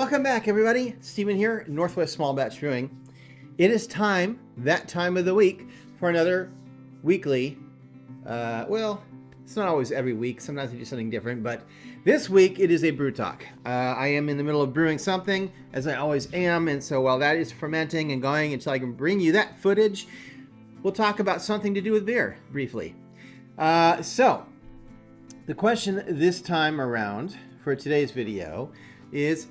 Welcome back, everybody. Steven here, Northwest Small Batch Brewing. It is time, that time of the week, for another weekly, well, it's not always every week. Sometimes we do something different, but this week it is a brew talk. I am in the middle of brewing something, as I always am, and so while that is fermenting and going until I can bring you that footage, we'll talk about something to do with beer, briefly. So, the question this time around for today's video is,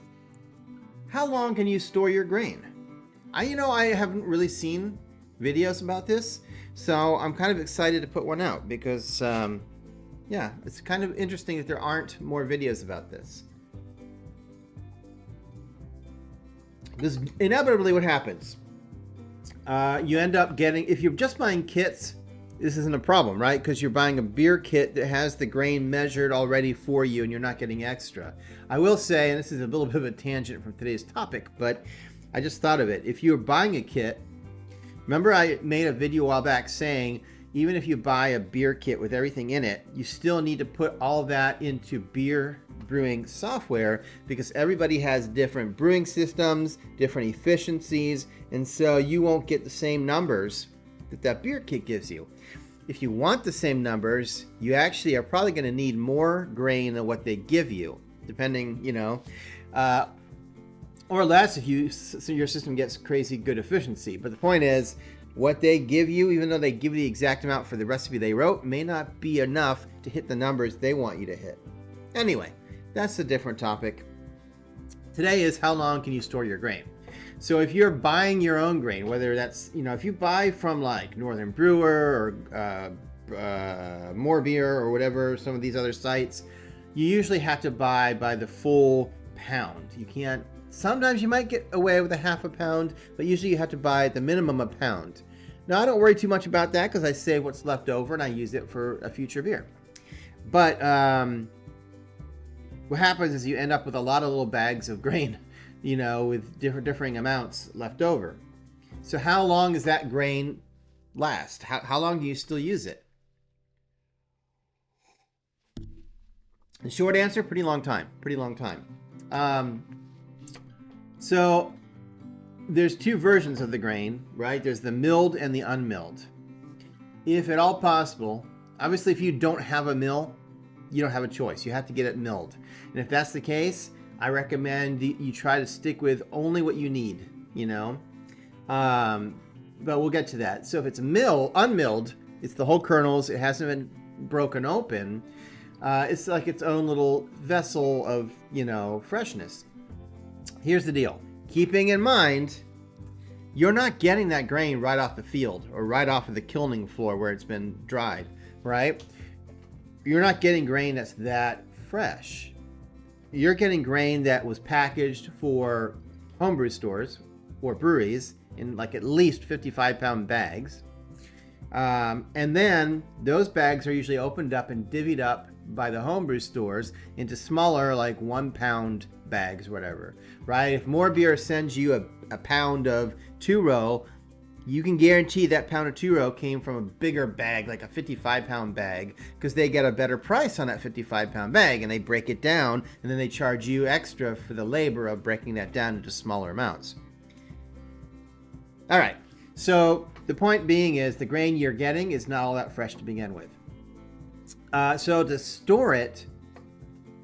how long can you store your grain? I haven't really seen videos about this, so I'm kind of excited to put one out because, yeah, it's kind of interesting that there aren't more videos about this. This is inevitably what happens. You end up getting, if you're just buying kits, this isn't a problem, right? Because you're buying a beer kit that has the grain measured already for you and you're not getting extra. I will say, and this is a little bit of a tangent from today's topic, but I just thought of it. If you're buying a kit, remember I made a video a while back saying, even if you buy a beer kit with everything in it, you still need to put all that into beer brewing software because everybody has different brewing systems, different efficiencies, and so you won't get the same numbers that beer kit gives you. If you want the same numbers, you actually are probably going to need more grain than what they give you, depending, or less if your system gets crazy good efficiency. But the point is, what they give you, even though they give you the exact amount for the recipe they wrote, may not be enough to hit the numbers they want you to hit. Anyway, that's a different topic. Today is how long can you store your grain? So if you're buying your own grain, whether that's, if you buy from like Northern Brewer or More Beer or whatever, some of these other sites, you usually have to buy by the full pound. You can't, sometimes you might get away with a half a pound, but usually you have to buy at the minimum a pound. Now I don't worry too much about that because I save what's left over and I use it for a future beer. But what happens is you end up with a lot of little bags of grain, with differing amounts left over. So how long does that grain last? How long do you still use it? The short answer, pretty long time. So there's two versions of the grain, right? There's the milled and the unmilled. If at all possible, obviously if you don't have a mill, you don't have a choice. You have to get it milled. And if that's the case, I recommend you try to stick with only what you need, but we'll get to that. So if it's unmilled, it's the whole kernels, it hasn't been broken open. It's like its own little vessel of, freshness. Here's the deal. Keeping in mind, you're not getting that grain right off the field or right off of the kilning floor where it's been dried, right? You're not getting grain that's that fresh. You're getting grain that was packaged for homebrew stores or breweries in like at least 55-pound bags. And then those bags are usually opened up and divvied up by the homebrew stores into smaller, like 1-pound bags, whatever, right? If More Beer sends you a pound of 2-row, you can guarantee that pound of 2-row came from a bigger bag, like a 55-pound bag, because they get a better price on that 55-pound bag, and they break it down, and then they charge you extra for the labor of breaking that down into smaller amounts. All right, so the point being is the grain you're getting is not all that fresh to begin with. So to store it,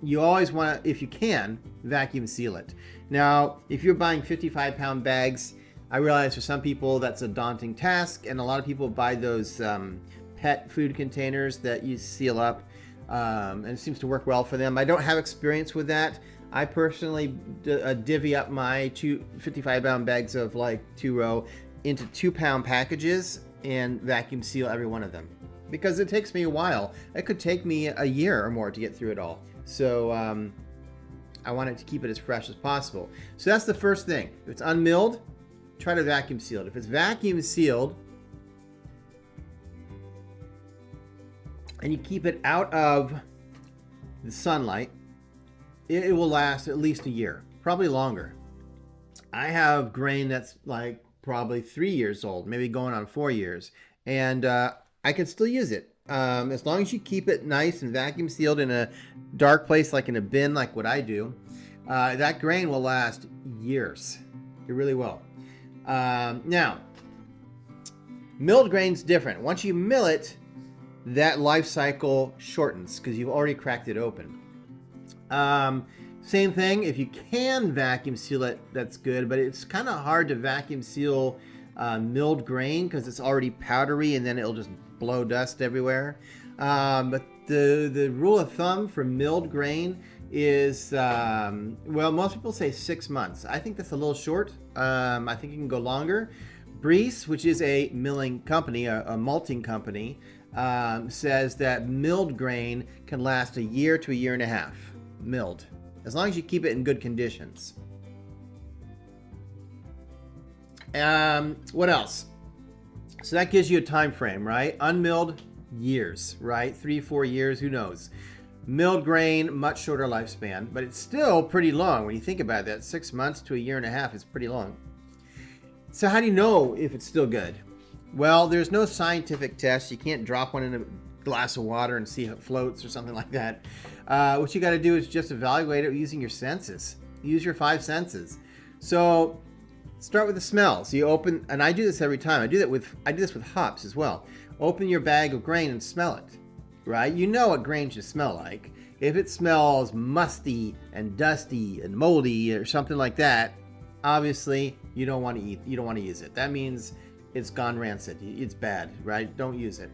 you always want to, if you can, vacuum seal it. Now, if you're buying 55-pound bags, I realize for some people that's a daunting task, and a lot of people buy those pet food containers that you seal up, and it seems to work well for them. I don't have experience with that. I personally divvy up my 55-pound bags of like 2-row into 2-pound packages and vacuum seal every one of them because it takes me a while. It could take me a year or more to get through it all. So I want it to keep it as fresh as possible. So that's the first thing. If it's unmilled, try to vacuum seal it. If it's vacuum sealed and you keep it out of the sunlight, it will last at least a year, probably longer. I have grain that's like probably 3 years old, maybe going on 4 years, and I can still use it. As long as you keep it nice and vacuum sealed in a dark place, like in a bin, like what I do, That grain will last years. It really will. Now, milled grain's different. Once you mill it, that life cycle shortens because you've already cracked it open. Same thing, if you can vacuum seal it, that's good, but it's kind of hard to vacuum seal milled grain because it's already powdery and then it'll just blow dust everywhere. But the rule of thumb for milled grain is, well, most people say 6 months. I think that's a little short. I think you can go longer. Breeze, which is a milling company, a malting company, says that milled grain can last a year to a year and a half. Milled, as long as you keep it in good conditions. What else? So that gives you a time frame, right? Unmilled, years, right? 3-4 years, who knows? Milled grain, much shorter lifespan, but it's still pretty long when you think about that. 6 months to a year and a half is pretty long. So how do you know if it's still good? Well, there's no scientific test. You can't drop one in a glass of water and see if it floats or something like that. What you got to do is just evaluate it using your senses. Use your 5 senses. So start with the smell. So you open, and I do this every time. I do this with hops as well. Open your bag of grain and smell it, right? You know what grain should smell like. If it smells musty and dusty and moldy or something like that, obviously you don't want to use it. That means it's gone rancid. It's bad, right? Don't use it.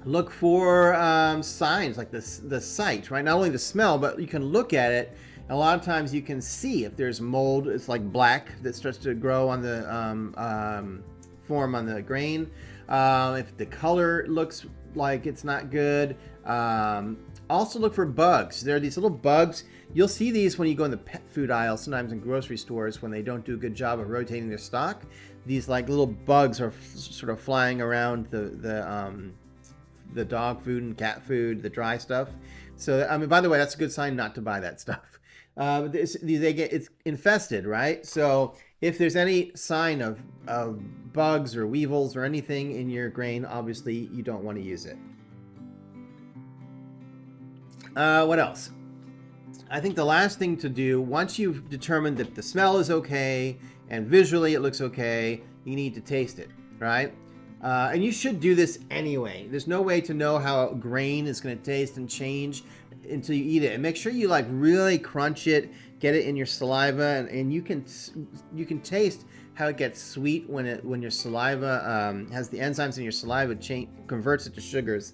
Look for signs like the sight, right? Not only the smell, but you can look at it. A lot of times you can see if there's mold. It's like black that starts to grow on the form on the grain. If the color looks like it's not good. Also look for bugs. There are these little bugs. You'll see these when you go in the pet food aisle, sometimes in grocery stores when they don't do a good job of rotating their stock. These like little bugs are sort of flying around the dog food and cat food, the dry stuff. So, I mean, by the way, that's a good sign not to buy that stuff. It's infested, right? So if there's any sign of bugs or weevils or anything in your grain, obviously you don't want to use it. What else? I think the last thing to do, once you've determined that the smell is okay and visually it looks okay, you need to taste it, right? And you should do this anyway. There's no way to know how grain is going to taste and change until you eat it. And make sure you like really crunch it, get it in your saliva, and you can taste how it gets sweet when your saliva has the enzymes in your saliva converts it to sugars.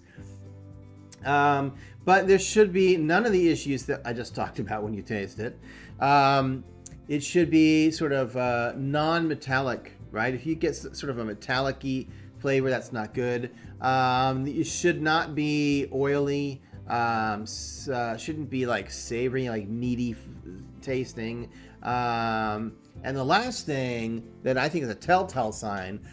But there should be none of the issues that I just talked about when you taste it. It should be sort of non-metallic, right? If you get sort of a metallic-y flavor, that's not good. It should not be oily. Shouldn't be like savory, like meaty tasting. And the last thing that I think is a telltale sign,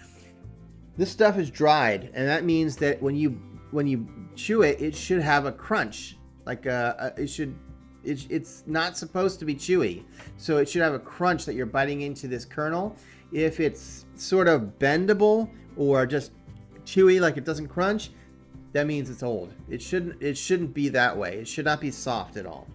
this stuff is dried, and that means that when you chew it, it should have a crunch. Like it's not supposed to be chewy, so it should have a crunch that you're biting into this kernel. If it's sort of bendable or just chewy, like it doesn't crunch, that means it's old. It shouldn't be that way. It should not be soft at all.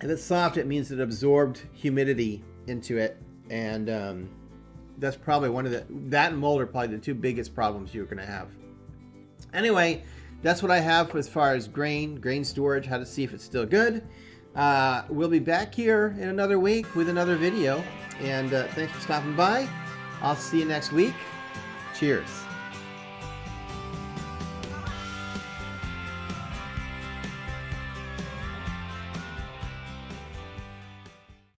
If it's soft, it means it absorbed humidity into it, and that's probably that and mold are probably the two biggest problems you're going to have. Anyway, that's what I have as far as grain storage, how to see if it's still good. We'll be back here in another week with another video, and thanks for stopping by. I'll see you next week. Cheers.